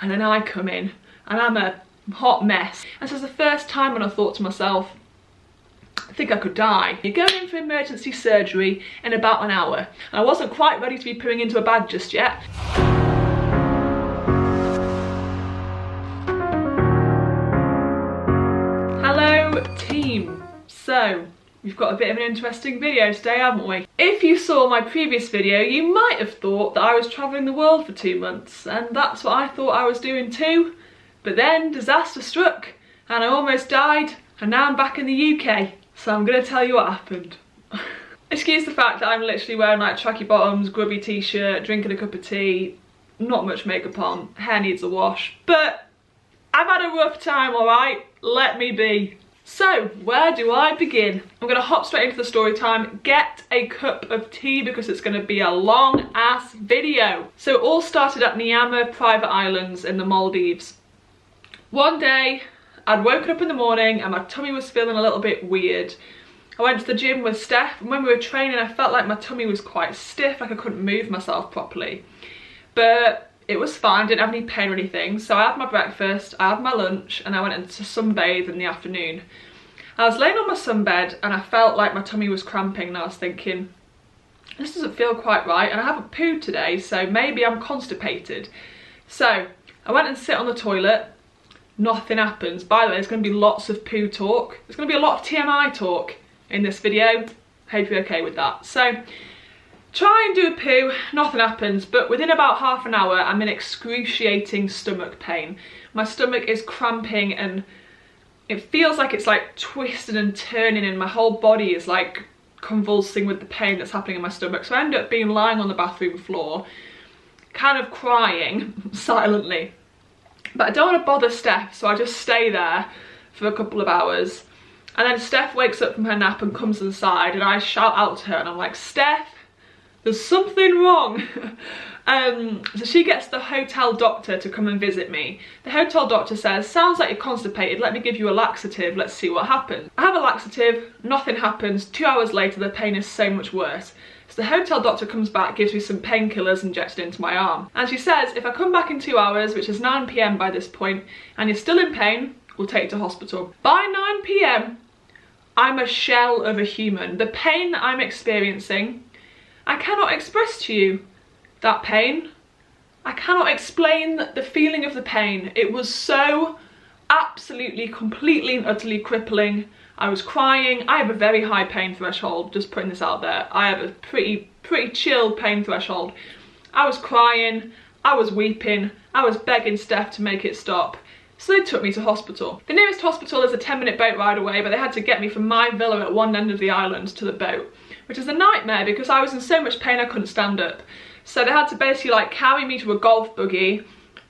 and then I come in and I'm a hot mess. And so it's the first time when I thought to myself, I think I could die. You're going in for emergency surgery in about an hour. And I wasn't quite ready to be pooing into a bag just yet. Hello team. So, we've got a bit of an interesting video today, haven't we? If you saw my previous video, you might have thought that I was travelling the world for 2 months, and that's what I thought I was doing too. But then disaster struck, and I almost died, and now I'm back in the UK. So I'm gonna tell you what happened. Excuse the fact that I'm literally wearing like tracky bottoms, grubby t-shirt, drinking a cup of tea, not much makeup on, hair needs a wash, but I've had a rough time, alright? Let me be. So, where do I begin? I'm gonna hop straight into the story time, get a cup of tea because it's gonna be a long ass video. So it all started at Nyama Private Islands in the Maldives. One day, I'd woken up in the morning and my tummy was feeling a little bit weird. I went to the gym with Steph, and when we were training I felt like my tummy was quite stiff, like I couldn't move myself properly. But it was fine, didn't have any pain or anything, so I had my breakfast, I had my lunch, and I went into sunbathe in the afternoon. I was laying on my sunbed and I felt like my tummy was cramping, and I was thinking, this doesn't feel quite right, and I haven't pooed today, so maybe I'm constipated. So I went and sit on the toilet. Nothing happens. By the way, there's going to be lots of poo talk. There's going to be a lot of TMI talk in this video. Hope you're okay with that. So, try and do a poo, nothing happens, but within about half an hour I'm in excruciating stomach pain. My stomach is cramping and it feels like it's like twisted and turning, and my whole body is like convulsing with the pain that's happening in my stomach. So I end up being lying on the bathroom floor, kind of crying silently. But I don't want to bother Steph, so I just stay there for a couple of hours. And then Steph wakes up from her nap and comes inside, and I shout out to her and I'm like, Steph, there's something wrong. So she gets the hotel doctor to come and visit me. The hotel doctor says, sounds like you're constipated, let me give you a laxative, let's see what happens. I have a laxative, nothing happens. 2 hours later the pain is so much worse. So the hotel doctor comes back, gives me some painkillers injected into my arm. And she says, if I come back in 2 hours, which is 9 PM by this point, and you're still in pain, we'll take you to hospital. By 9 PM, I'm a shell of a human. The pain that I'm experiencing, I cannot express to you that pain. I cannot explain the feeling of the pain. It was so absolutely, completely and utterly crippling. I was crying. I have a very high pain threshold, just putting this out there. I have a pretty chill pain threshold. I was crying, I was weeping, I was begging Steph to make it stop. So they took me to hospital. The nearest hospital is a 10-minute boat ride away, but they had to get me from my villa at one end of the island to the boat, which is a nightmare because I was in so much pain I couldn't stand up. So they had to basically like carry me to a golf buggy,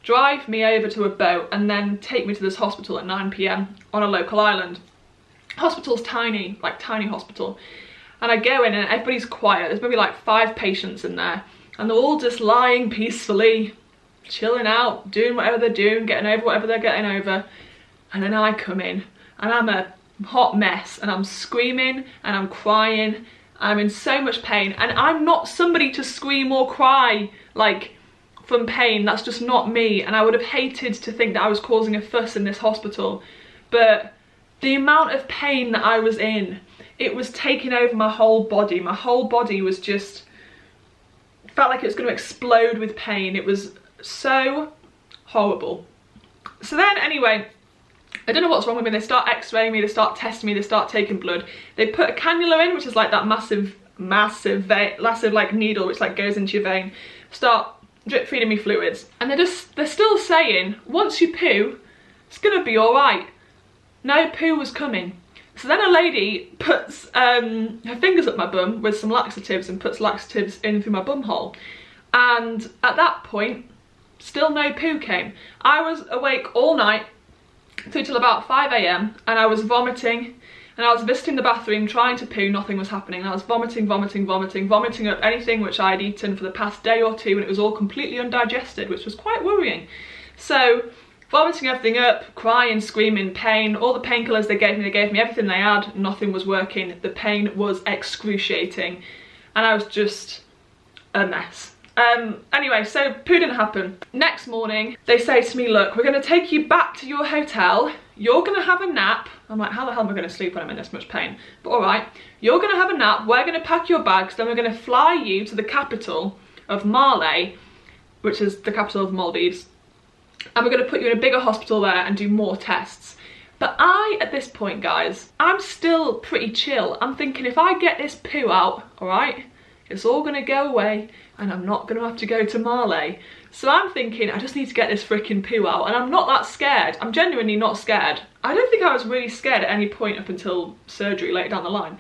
drive me over to a boat, and then take me to this hospital at 9 PM on a local island. Hospital's tiny, like tiny hospital. And I go in and everybody's quiet. There's maybe like 5 patients in there, and they're all just lying peacefully, chilling out, doing whatever they're doing, getting over whatever they're getting over. And then I come in and I'm a hot mess, and I'm screaming and I'm crying. I'm in so much pain, and I'm not somebody to scream or cry like from pain. That's just not me, and I would have hated to think that I was causing a fuss in this hospital. But the amount of pain that I was in, it was taking over my whole body. My whole body was just, felt like it was going to explode with pain. It was so horrible. So then anyway, I don't know what's wrong with me. They start x-raying me, they start testing me, they start taking blood. They put a cannula in, which is like that massive like needle which like goes into your vein. Start drip feeding me fluids. And they're still saying, once you poo, it's gonna be alright. No poo was coming. So then a lady puts her fingers up my bum with some laxatives and puts laxatives in through my bum hole. And at that point, still no poo came. I was awake all night through till about 5 AM, and I was vomiting, and I was visiting the bathroom trying to poo, nothing was happening. And I was vomiting up anything which I had eaten for the past day or two, and it was all completely undigested, which was quite worrying. So vomiting everything up, crying, screaming, pain, all the painkillers they gave me everything they had, nothing was working. The pain was excruciating, and I was just a mess. Anyway, so poo didn't happen. Next morning, they say to me, look, we're going to take you back to your hotel. You're going to have a nap. I'm like, how the hell am I going to sleep when I'm in this much pain? But all right, you're going to have a nap. We're going to pack your bags. Then we're going to fly you to the capital of Malé, which is the capital of Maldives. And we're going to put you in a bigger hospital there and do more tests. But at this point, guys, I'm still pretty chill. I'm thinking if I get this poo out, all right, it's all going to go away and I'm not going to have to go to Malé. So I'm thinking I just need to get this freaking poo out, and I'm not that scared. I'm genuinely not scared. I don't think I was really scared at any point up until surgery later down the line.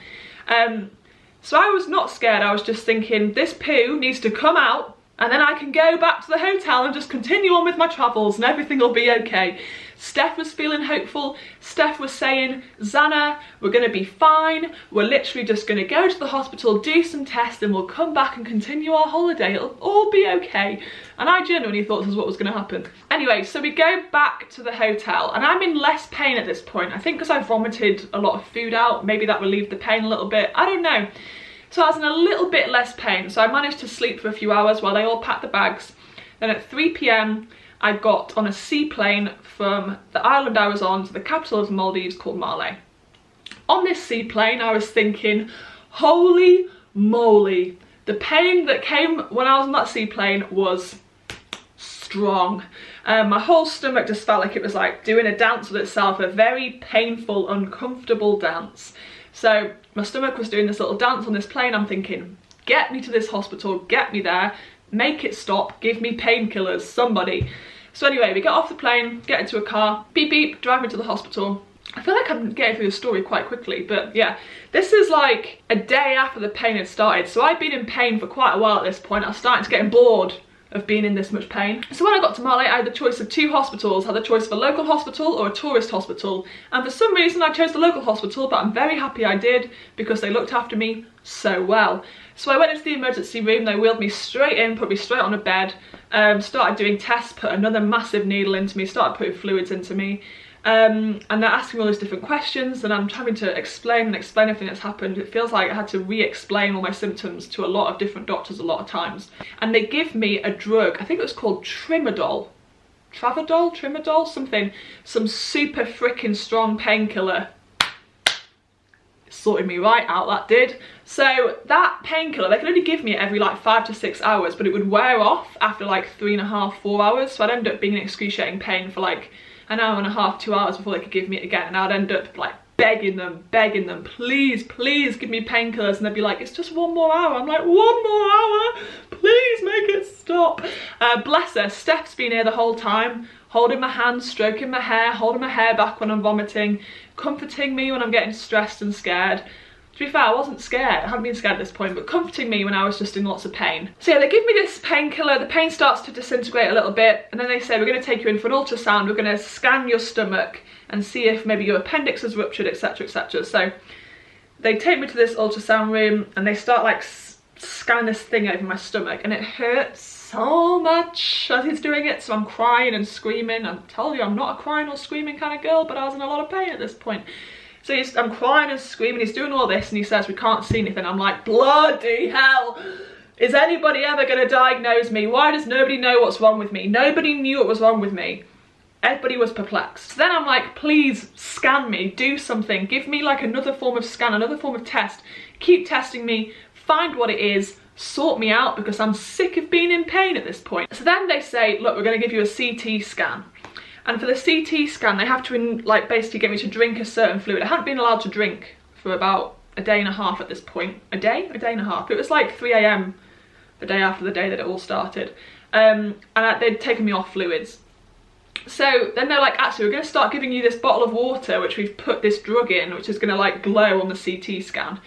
So I was not scared. I was just thinking this poo needs to come out and then I can go back to the hotel and just continue on with my travels and everything will be okay. Steph was feeling hopeful. Steph was saying, Zanna, we're going to be fine. We're literally just going to go to the hospital, do some tests, and we'll come back and continue our holiday. It'll all be okay. And I genuinely thought this was what was going to happen. Anyway, so we go back to the hotel and I'm in less pain at this point. I think because I vomited a lot of food out, maybe that relieved the pain a little bit. I don't know. So I was in a little bit less pain. So I managed to sleep for a few hours while they all packed the bags. Then at 3 p.m, I got on a seaplane from the island I was on to the capital of Maldives called Malé. On this seaplane, I was thinking, holy moly. The pain that came when I was on that seaplane was strong. My whole stomach just felt like it was like doing a dance with itself, a very painful, uncomfortable dance. So my stomach was doing this little dance on this plane. I'm thinking, get me to this hospital, get me there, make it stop, give me painkillers, somebody. So anyway, we get off the plane, get into a car, beep beep, drive me to the hospital. I feel like I'm getting through the story quite quickly, but yeah, this is like a day after the pain had started. So I'd been in pain for quite a while at this point. I was starting to get bored of being in this much pain. So when I got to Malé, I had the choice of 2 hospitals. I had the choice of a local hospital or a tourist hospital. And for some reason I chose the local hospital, but I'm very happy I did because they looked after me so well. So I went into the emergency room, they wheeled me straight in, put me straight on a bed, started doing tests, put another massive needle into me, started putting fluids into me. And they're asking all these different questions and I'm having to explain everything that's happened. It feels like I had to re-explain all my symptoms to a lot of different doctors a lot of times. And they give me a drug, I think it was called Tramadol, something, some super freaking strong painkiller. Sorted me right out, that did. So that painkiller, they could only give me it every like 5 to 6 hours, but it would wear off after like 3.5, 4 hours. So I'd end up being in excruciating pain for like an hour and a half, 2 hours before they could give me it again. And I'd end up like begging them, please, please give me painkillers. And they'd be like, it's just 1 more hour. I'm like, 1 more hour? Please make it stop. Bless her, Steph's been here the whole time, holding my hand, stroking my hair, holding my hair back when I'm vomiting, comforting me when I'm getting stressed and scared. To be fair, I wasn't scared, I hadn't been scared at this point, but comforting me when I was just in lots of pain. So yeah, they give me this painkiller, the pain starts to disintegrate a little bit, and then they say, we're going to take you in for an ultrasound, we're going to scan your stomach and see if maybe your appendix has ruptured, etc, etc. So they take me to this ultrasound room and they start like scanning this thing over my stomach, and it hurts so much as he's doing it, so I'm crying and screaming. I told you I'm not a crying or screaming kind of girl, but I was in a lot of pain at this point. So I'm crying and screaming, he's doing all this and he says we can't see anything. I'm like, bloody hell, is anybody ever going to diagnose me? Why does nobody know what's wrong with me? Nobody knew what was wrong with me. Everybody was perplexed. So then I'm like, please scan me, do something, give me like another form of scan, another form of test, keep testing me, find what it is, sort me out because I'm sick of being in pain at this point. So then they say, look, we're going to give you a CT scan. And for the CT scan, they have to like basically get me to drink a certain fluid. I hadn't been allowed to drink for about a day and a half at this point. A day and a half. It was like 3 AM the day after the day that it all started. And they'd taken me off fluids. So then they're like, actually, we're going to start giving you this bottle of water, which we've put this drug in, which is going to like glow on the CT scan.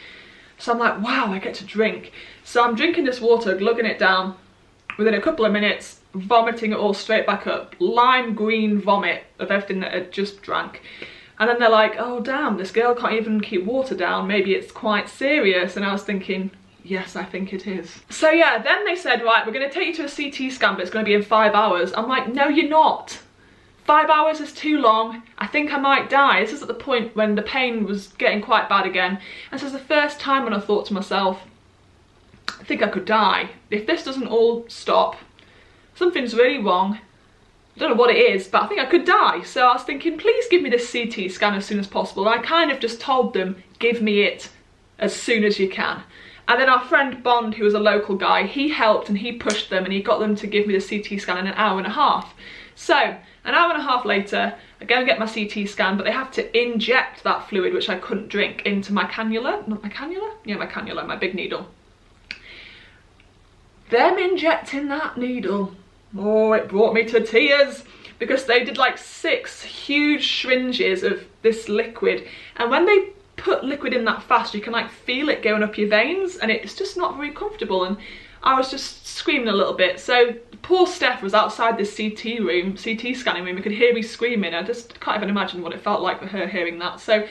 So I'm like, wow, I get to drink. So I'm drinking this water, glugging it down. Within a couple of minutes, vomiting it all straight back up. Lime green vomit of everything that I'd just drank. And then they're like, oh damn, this girl can't even keep water down. Maybe it's quite serious. And I was thinking, yes, I think it is. So yeah, then they said, right, we're going to take you to a CT scan, but it's going to be in 5 hours. I'm like, no, you're not. 5 hours is too long. I think I might die. This is at the point when the pain was getting quite bad again. And this is the first time when I thought to myself, I think I could die. If this doesn't all stop, something's really wrong. I don't know what it is, but I think I could die. So I was thinking, please give me this CT scan as soon as possible. And I kind of just told them, give me it as soon as you can. And then our friend Bond, who was a local guy, he helped and he pushed them and he got them to give me the CT scan in an hour and a half. So, an hour and a half later, I go and get my CT scan, but they have to inject that fluid, which I couldn't drink, into my cannula. Not my cannula? Yeah, my cannula, my big needle. Them injecting that needle, oh, it brought me to tears, because they did like 6 huge syringes of this liquid, and when they put liquid in that fast, you can like feel it going up your veins, and it's just not very comfortable. And I was just screaming a little bit. So poor Steph was outside this CT scanning room. You could hear me screaming. I just can't even imagine what it felt like for her hearing that. So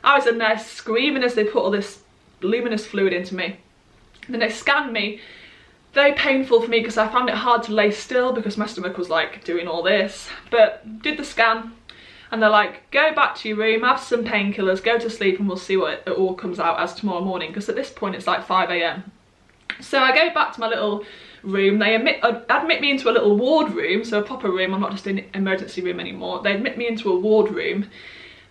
I was in there screaming as they put all this luminous fluid into me. And then they scanned me. Very painful for me because I found it hard to lay still because my stomach was like doing all this. But did the scan. And they're like, go back to your room, have some painkillers, go to sleep, and we'll see what it all comes out as tomorrow morning. Because at this point it's like 5 AM. So I go back to my little room. They admit me into a little ward room, so a proper room. I'm not just in an emergency room anymore. They admit me into a ward room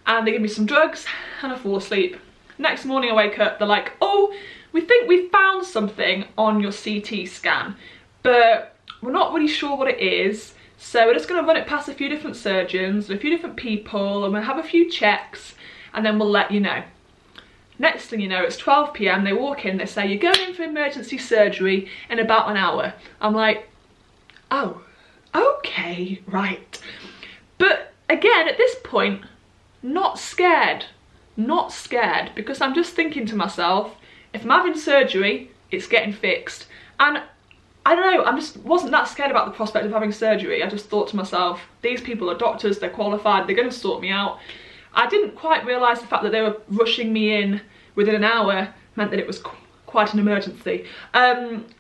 and they give me some drugs and I fall asleep. Next morning I wake up, they're like, oh, we think we found something on your CT scan, but we're not really sure what it is. So we're just going to run it past a few different surgeons, a few different people, and we'll have a few checks and then we'll let you know. Next thing you know, it's 12 PM, they walk in, they say, you're going in for emergency surgery in about an hour. I'm like, oh, okay, right. But again, at this point, not scared, because I'm just thinking to myself, if I'm having surgery, it's getting fixed. And I don't know, I just wasn't that scared about the prospect of having surgery. I just thought to myself, these people are doctors, they're qualified, they're going to sort me out. I didn't quite realise the fact that they were rushing me in within an hour meant that it was quite an emergency.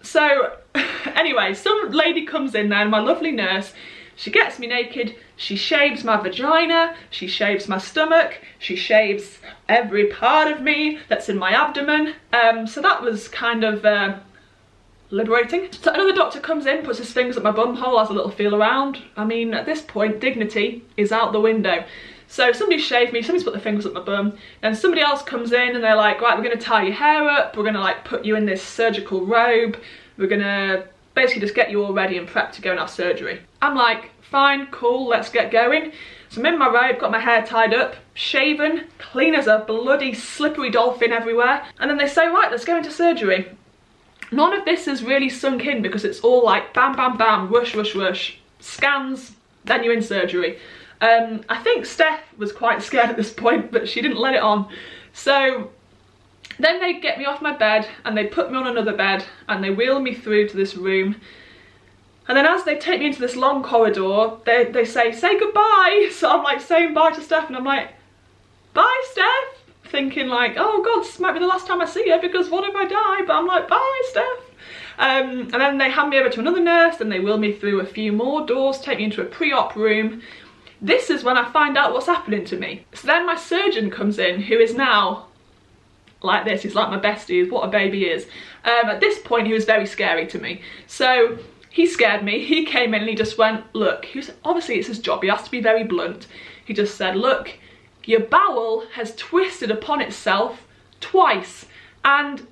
So anyway, some lady comes in there, my lovely nurse, she gets me naked, she shaves my vagina, she shaves my stomach, she shaves every part of me that's in my abdomen. So that was kind of liberating. So another doctor comes in, puts his fingers at my bum hole, has a little feel around. I mean, at this point, dignity is out the window. So somebody shaved me, somebody's put their fingers up my bum, then somebody else comes in and they're like, right, we're going to tie your hair up, we're going to like put you in this surgical robe, we're going to basically just get you all ready and prepped to go and have surgery. I'm like, fine, cool, let's get going. So I'm in my robe, got my hair tied up, shaven, clean as a bloody slippery dolphin everywhere. And then they say, right, let's go into surgery. None of this has really sunk in because it's all like bam, bam, bam, rush, rush, rush, scans, then you're in surgery. I think Steph was quite scared at this point, but she didn't let it on. So then they get me off my bed and they put me on another bed and they wheel me through to this room. And then as they take me into this long corridor, they say goodbye. So I'm like saying bye to Steph and I'm like, bye Steph. Thinking like, oh God, this might be the last time I see her because what if I die? But I'm like, bye Steph. And then they hand me over to another nurse and they wheel me through a few more doors, take me into a pre-op room. This is when I find out what's happening to me. So then my surgeon comes in, who is now like this, he's like my bestie, what a baby is. At this point he was very scary to me. So he scared me, he came in and he just went, look, obviously it's his job, he has to be very blunt. He just said, look, your bowel has twisted upon itself twice, and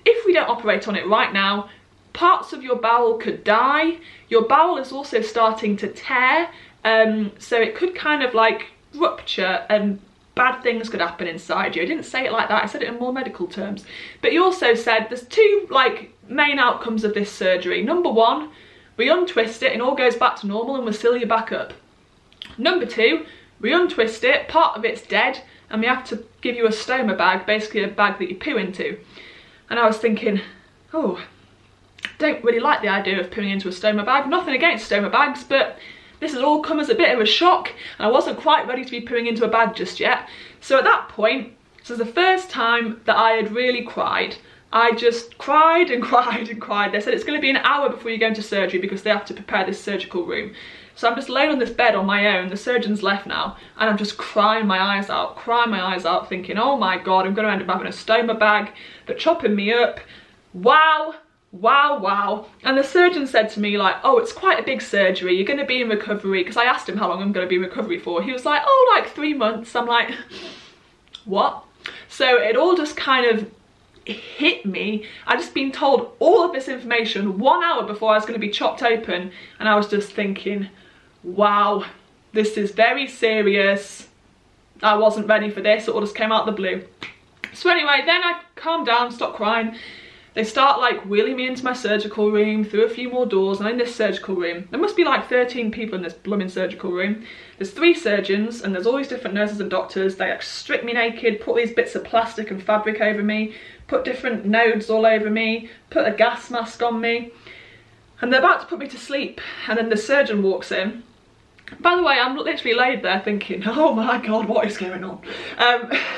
if we don't operate on it right now, parts of your bowel could die. Your bowel is also starting to tear, so it could kind of like rupture and bad things could happen inside you. I didn't say it like that, I said it in more medical terms. But he also said there's 2 like main outcomes of this surgery. Number 1, we untwist it and all goes back to normal and we'll seal you back up. Number 2, we untwist it, part of it's dead, and we have to give you a stoma bag, basically a bag that you poo into. And I was thinking, oh, don't really like the idea of pooing into a stoma bag. Nothing against stoma bags, but this has all come as a bit of a shock, and I wasn't quite ready to be pooing into a bag just yet. So at that point, this was the first time that I had really cried. I just cried and cried and cried. They said it's going to be an hour before you go into surgery because they have to prepare this surgical room. So I'm just laying on this bed on my own, the surgeon's left now, and I'm just crying my eyes out, thinking, oh my God, I'm going to end up having a stoma bag, they're chopping me up, Wow, wow, wow. And the surgeon said to me like, oh, it's quite a big surgery, you're going to be in recovery, because I asked him how long I'm going to be in recovery for. He was like, oh, like 3 months. I'm like, what? So it all just kind of hit me. I'd just been told all of this information 1 hour before I was going to be chopped open, and I was just thinking, wow, this is very serious. I wasn't ready for this. It all just came out of the blue. So anyway, then I calmed down, stopped crying. They start like wheeling me into my surgical room, through a few more doors, and I'm in this surgical room. There must be like 13 people in this blooming surgical room. There's 3 surgeons, and there's all these different nurses and doctors. They like strip me naked, put these bits of plastic and fabric over me, put different nodes all over me, put a gas mask on me, and they're about to put me to sleep. And then the surgeon walks in. By the way, I'm literally laid there thinking, oh my god, what is going on?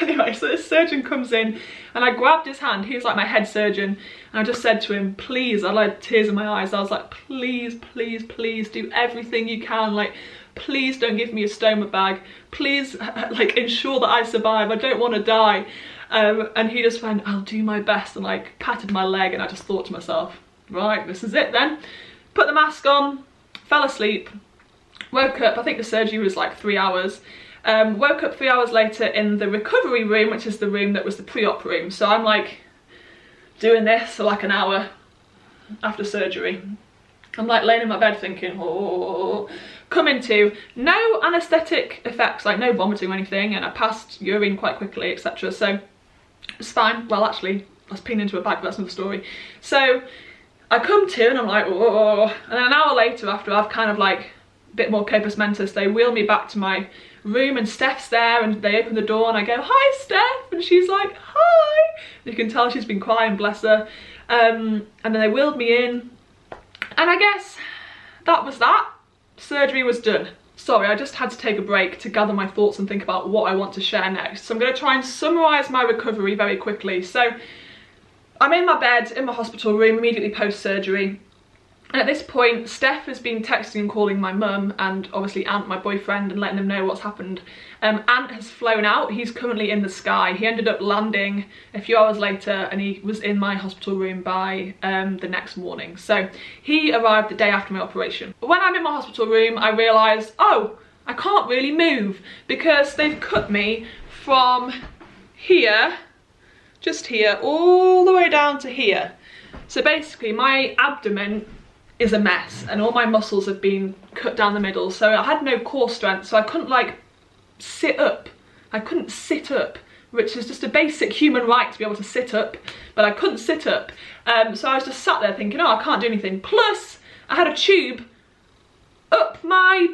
Anyway, so this surgeon comes in, and I grabbed his hand. He was like my head surgeon, and I just said to him, please, I had tears in my eyes. I was like, please, please, please do everything you can. Like, please don't give me a stoma bag. Please, like, ensure that I survive. I don't want to die. And he just went, I'll do my best, and like patted my leg, and I just thought to myself, right, this is it then. Put the mask on, fell asleep. Woke up, I think the surgery was like 3 hours. Woke up 3 hours later in the recovery room, which is the room that was the pre-op room. So I'm like doing this for like an hour after surgery. I'm like laying in my bed thinking, oh, coming to, no anaesthetic effects, like no vomiting or anything, and I passed urine quite quickly, etc. So it's fine. Well, actually, I was peeing into a bag, but that's another story. So I come to, and I'm like, oh, and then an hour later, after I've kind of like bit more corpus mentis, they wheel me back to my room, and Steph's there, and they open the door, and I go, hi Steph, and she's like, hi. You can tell she's been crying, bless her. And then they wheeled me in, and I guess that was that. Surgery was done. Sorry, I just had to take a break to gather my thoughts and think about what I want to share next. So I'm going to try and summarise my recovery very quickly. So I'm in my bed in my hospital room immediately post-surgery. And at this point, Steph has been texting and calling my mum, and obviously Ant, my boyfriend, and letting them know what's happened. Ant has flown out. He's currently in the sky. He ended up landing a few hours later, and he was in my hospital room by the next morning. So he arrived the day after my operation. But when I'm in my hospital room, I realised, oh, I can't really move, because they've cut me from here, just here, all the way down to here. So basically my abdomen is a mess, and all my muscles have been cut down the middle, so I had no core strength, so I couldn't like sit up. I couldn't sit up, which is just a basic human right to be able to sit up, but I couldn't sit up. So I was just sat there thinking, oh, I can't do anything. Plus I had a tube up my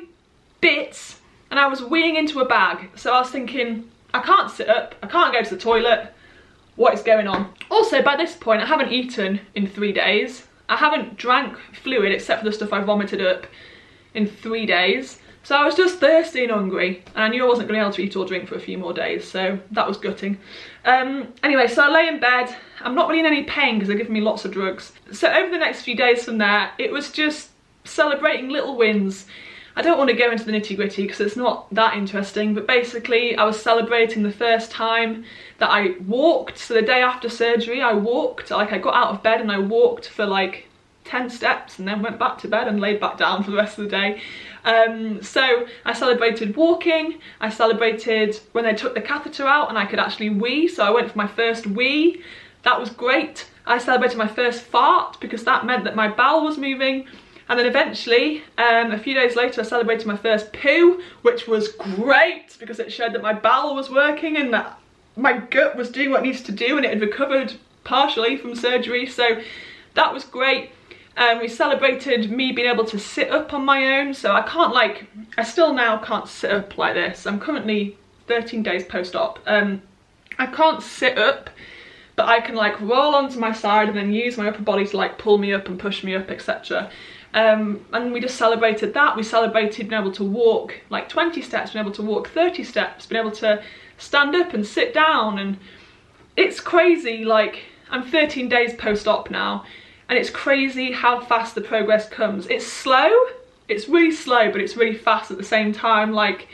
bits, and I was weeing into a bag, so I was thinking, I can't sit up, I can't go to the toilet, what is going on? Also, by this point, I haven't eaten in 3 days. I haven't drank fluid except for the stuff I vomited up in 3 days. So I was just thirsty and hungry, and I knew I wasn't going to be able to eat or drink for a few more days, so that was gutting. Anyway, so I lay in bed. I'm not really in any pain because they're giving me lots of drugs. So over the next few days from there, it was just celebrating little wins. I don't want to go into the nitty-gritty because it's not that interesting, but basically I was celebrating the first time that I walked. So the day after surgery, I walked, like I got out of bed and I walked for like 10 steps and then went back to bed and laid back down for the rest of the day. So I celebrated walking, I celebrated when they took the catheter out and I could actually wee, so I went for my first wee. That was great. I celebrated my first fart because that meant that my bowel was moving. And then eventually, a few days later, I celebrated my first poo, which was great because it showed that my bowel was working and that my gut was doing what it needs to do, and it had recovered partially from surgery, so that was great. We celebrated me being able to sit up on my own, so I still now can't sit up like this. I'm currently 13 days post-op. I can't sit up, but I can like roll onto my side and then use my upper body to like pull me up and push me up, etc. And we just celebrated that. We celebrated being able to walk like 20 steps, being able to walk 30 steps, being able to stand up and sit down, and it's crazy. Like, I'm 13 days post-op now, and it's crazy how fast the progress comes. It's slow, it's really slow, but it's really fast at the same time. Like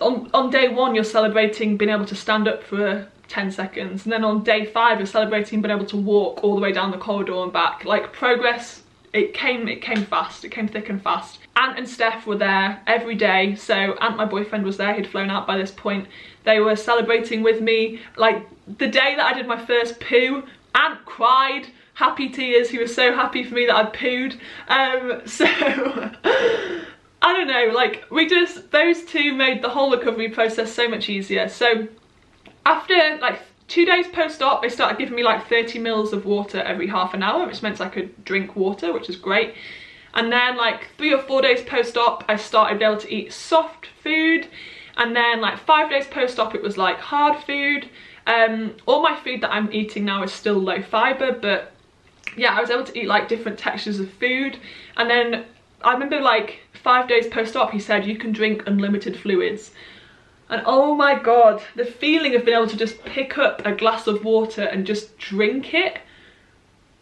on day one, you're celebrating being able to stand up for 10 seconds. And then on day 5, we're celebrating being able to walk all the way down the corridor and back. Like, progress, it came fast, it came thick and fast. Ant and Steph were there every day. So Ant, my boyfriend, was there, he'd flown out by this point. They were celebrating with me. Like, the day that I did my first poo, Ant cried, happy tears, he was so happy for me that I'd pooed. So, I don't know, like, those two made the whole recovery process so much easier. So, after like 2 days post-op, they started giving me like 30 mils of water every half an hour, which meant I could drink water, which is great. And then like 3 or 4 days post-op, I started able to eat soft food. And then like 5 days post-op, it was like hard food. All my food that I'm eating now is still low fiber, but yeah, I was able to eat like different textures of food. And then I remember like 5 days post-op, he said, you can drink unlimited fluids. And oh my God, the feeling of being able to just pick up a glass of water and just drink it.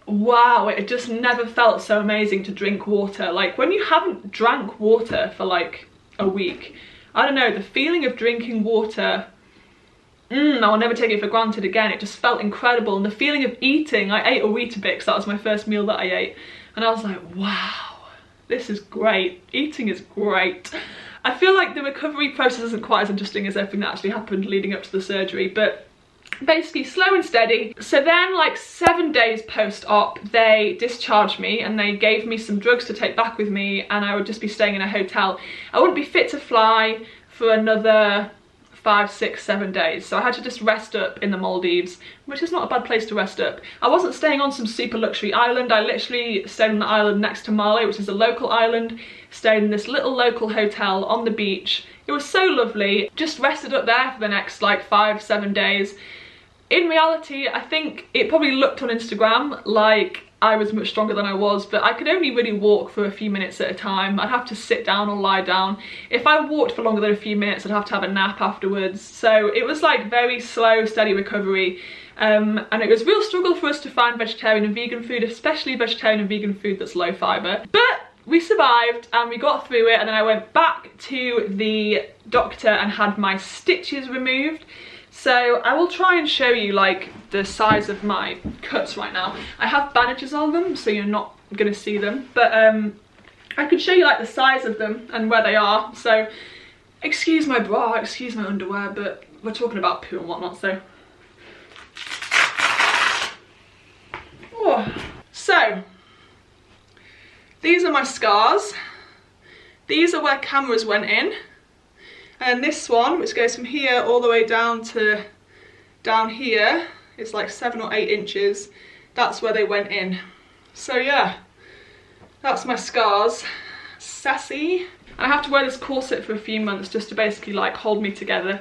Wow, it just never felt so amazing to drink water. Like, when you haven't drank water for like a week, I don't know, the feeling of drinking water, I'll never take it for granted again. It just felt incredible. And the feeling of eating, I ate a Weetabix, that was my first meal that I ate. And I was like, wow, this is great. Eating is great. I feel like the recovery process isn't quite as interesting as everything that actually happened leading up to the surgery, but basically slow and steady. So then like 7 days post-op, they discharged me and they gave me some drugs to take back with me, and I would just be staying in a hotel. I wouldn't be fit to fly for another 5, 6, 7 days. So I had to just rest up in the Maldives, which is not a bad place to rest up. I wasn't staying on some super luxury island. I literally stayed on the island next to Mali, which is a local island. Stayed in this little local hotel on the beach. It was so lovely. Just rested up there for the next like 5, 7 days. In reality, I think it probably looked on Instagram like I was much stronger than I was, but I could only really walk for a few minutes at a time. I'd have to sit down or lie down. If I walked for longer than a few minutes, I'd have to have a nap afterwards. So it was like very slow, steady recovery. And it was a real struggle for us to find vegetarian and vegan food, especially vegetarian and vegan food that's low fibre. But we survived and we got through it, and then I went back to the doctor and had my stitches removed. So I will try and show you like the size of my cuts right now. I have bandages on them, so you're not gonna see them, but I could show you like the size of them and where they are. So excuse my bra, excuse my underwear, but we're talking about poo and whatnot, so. Oh. So these are my scars. These are where cameras went in. And this one, which goes from here all the way down to down here, is like 7 or 8 inches. That's where they went in. So yeah, that's my scars. Sassy. I have to wear this corset for a few months just to basically like hold me together.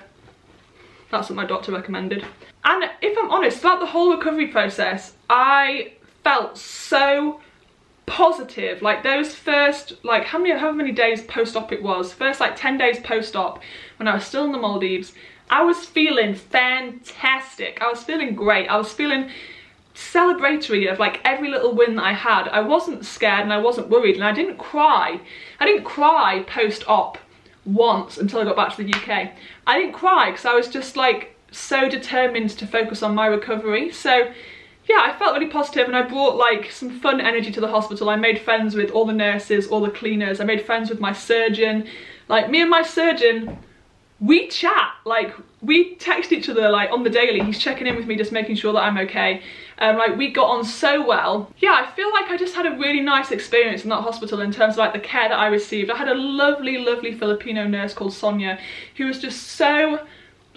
That's what my doctor recommended. And if I'm honest, throughout the whole recovery process, I felt so positive. Like those first like however many days post-op it was, first like 10 days post-op when I was still in the Maldives, I was feeling fantastic. I was feeling great. I was feeling celebratory of like every little win that I had. I wasn't scared and I wasn't worried, and I didn't cry. I didn't cry post-op once until I got back to the UK. I didn't cry because I was just like so determined to focus on my recovery. So yeah, I felt really positive, and I brought like some fun energy to the hospital. I made friends with all the nurses, all the cleaners. I made friends with my surgeon. Like me and my surgeon, we chat, like we text each other like on the daily. He's checking in with me, just making sure that I'm okay. Like we got on so well. Yeah, I feel like I just had a really nice experience in that hospital in terms of like the care that I received. I had a lovely, lovely Filipino nurse called Sonia who was just so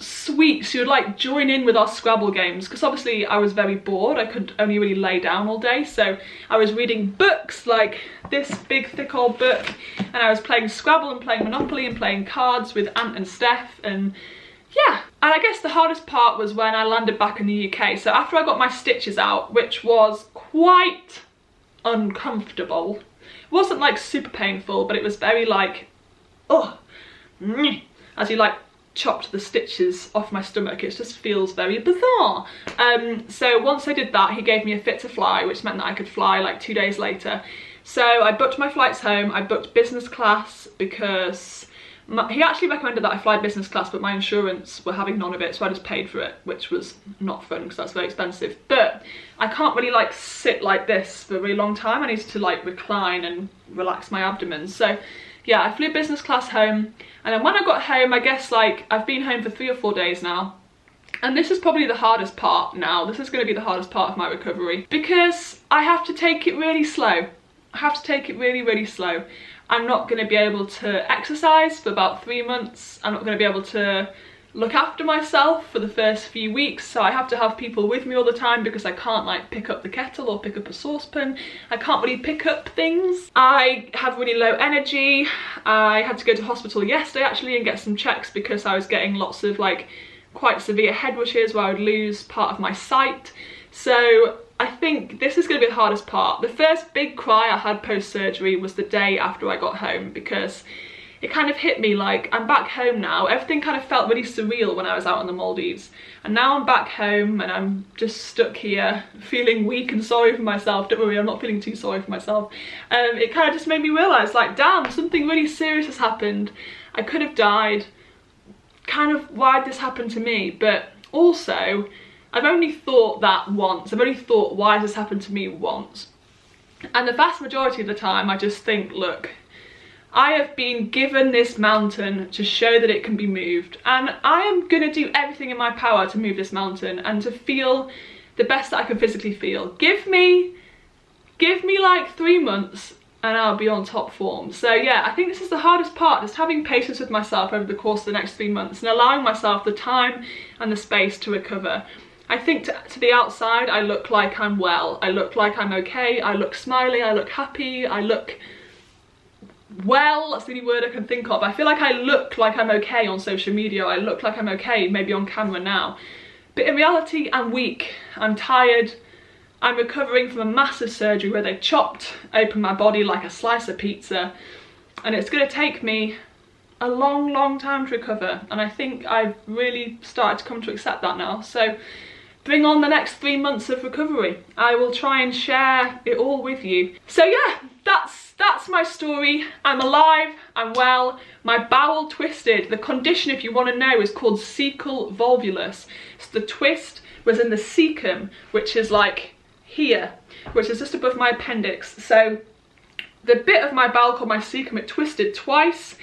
sweet. She would like join in with our Scrabble games because obviously I was very bored. I could only really lay down all day, so I was reading books like this big thick old book, and I was playing Scrabble and playing Monopoly and playing cards with Ant and Steph. And yeah, and I guess the hardest part was when I landed back in the UK. So after I got my stitches out, which was quite uncomfortable, it wasn't like super painful, but it was very like as you like chopped the stitches off my stomach. It just feels very bizarre. So once I did that, he gave me a fit to fly, which meant that I could fly like 2 days later. So I booked my flights home. I booked business class because He actually recommended that I fly business class, but my insurance were having none of it, so I just paid for it, which was not fun because that's very expensive. But I can't really like sit like this for a really long time. I need to like recline and relax my abdomen. So yeah, I flew business class home, and then when I got home, I guess like I've been home for 3 or 4 days now. And this is probably the hardest part now. This is going to be the hardest part of my recovery because I have to take it really slow. I have to take it really, really slow. I'm not going to be able to exercise for about 3 months. I'm not going to be able to look after myself for the first few weeks. So I have to have people with me all the time because I can't like pick up the kettle or pick up a saucepan. I can't really pick up things. I have really low energy. I had to go to hospital yesterday actually and get some checks because I was getting lots of like quite severe head rushes where I would lose part of my sight. So I think this is going to be the hardest part. The first big cry I had post-surgery was the day after I got home because it kind of hit me like I'm back home now. Everything kind of felt really surreal when I was out on the Maldives. And now I'm back home and I'm just stuck here feeling weak and sorry for myself. Don't worry, I'm not feeling too sorry for myself. It kind of just made me realise like, damn, something really serious has happened. I could have died. Kind of why'd this happen to me? But also, I've only thought that once. I've only thought, why has this happened to me once? And the vast majority of the time I just think, look, I have been given this mountain to show that it can be moved, and I am going to do everything in my power to move this mountain and to feel the best that I can physically feel. Give me like 3 months and I'll be on top form. So yeah, I think this is the hardest part, just having patience with myself over the course of the next 3 months and allowing myself the time and the space to recover. I think to the outside, I look like I'm well. I look like I'm okay. I look smiley. I look happy. I look well. That's the only word I can think of. I feel like I look like I'm okay on social media. I look like I'm okay maybe on camera now. But in reality, I'm weak. I'm tired. I'm recovering from a massive surgery where they chopped open my body like a slice of pizza. And it's going to take me a long, long time to recover. And I think I've really started to come to accept that now. So bring on the next 3 months of recovery. I will try and share it all with you. So yeah, that's my story. I'm alive, I'm well, my bowel twisted. The condition, if you want to know, is called cecal vovulus. So the twist was in the cecum, which is like here, which is just above my appendix. So the bit of my bowel called my cecum, it twisted twice.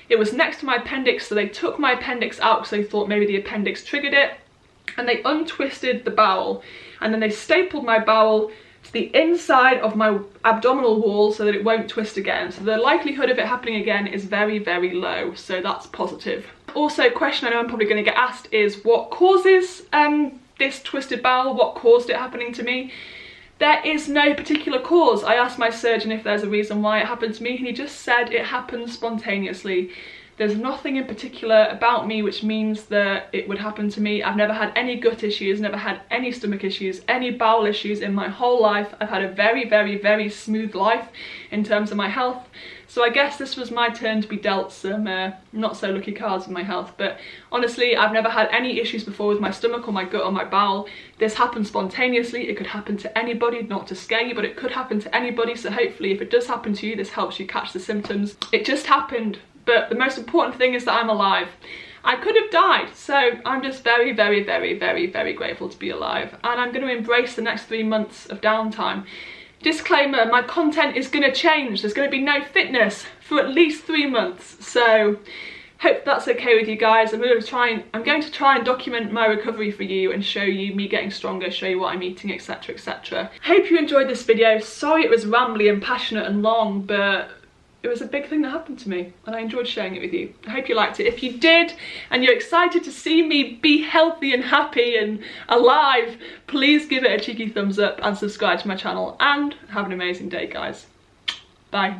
It was next to my appendix, so they took my appendix out because they thought maybe the appendix triggered it. And they untwisted the bowel, and then they stapled my bowel to the inside of my abdominal wall so that it won't twist again. So the likelihood of it happening again is very, very low, so that's positive. Also, a question I know I'm probably going to get asked is what causes this twisted bowel? What caused it happening to me? There is no particular cause. I asked my surgeon if there's a reason why it happened to me, and he just said it happened spontaneously. There's nothing in particular about me which means that it would happen to me. I've never had any gut issues, never had any stomach issues, any bowel issues in my whole life. I've had a very, very, very smooth life in terms of my health. So I guess this was my turn to be dealt some not so lucky cards with my health. But honestly, I've never had any issues before with my stomach or my gut or my bowel. This happened spontaneously. It could happen to anybody, not to scare you, but it could happen to anybody. So hopefully if it does happen to you, this helps you catch the symptoms. It just happened. But the most important thing is that I'm alive. I could have died, so I'm just very, very, very, very, very grateful to be alive. And I'm going to embrace the next 3 months of downtime. Disclaimer, my content is going to change. There's going to be no fitness for at least 3 months. So hope that's okay with you guys. I'm going to try and document my recovery for you and show you me getting stronger, show you what I'm eating, etc, etc. Hope you enjoyed this video. Sorry it was rambly and passionate and long, but it was a big thing that happened to me and I enjoyed sharing it with you. I hope you liked it. If you did and you're excited to see me be healthy and happy and alive, please give it a cheeky thumbs up and subscribe to my channel, and have an amazing day, guys. Bye.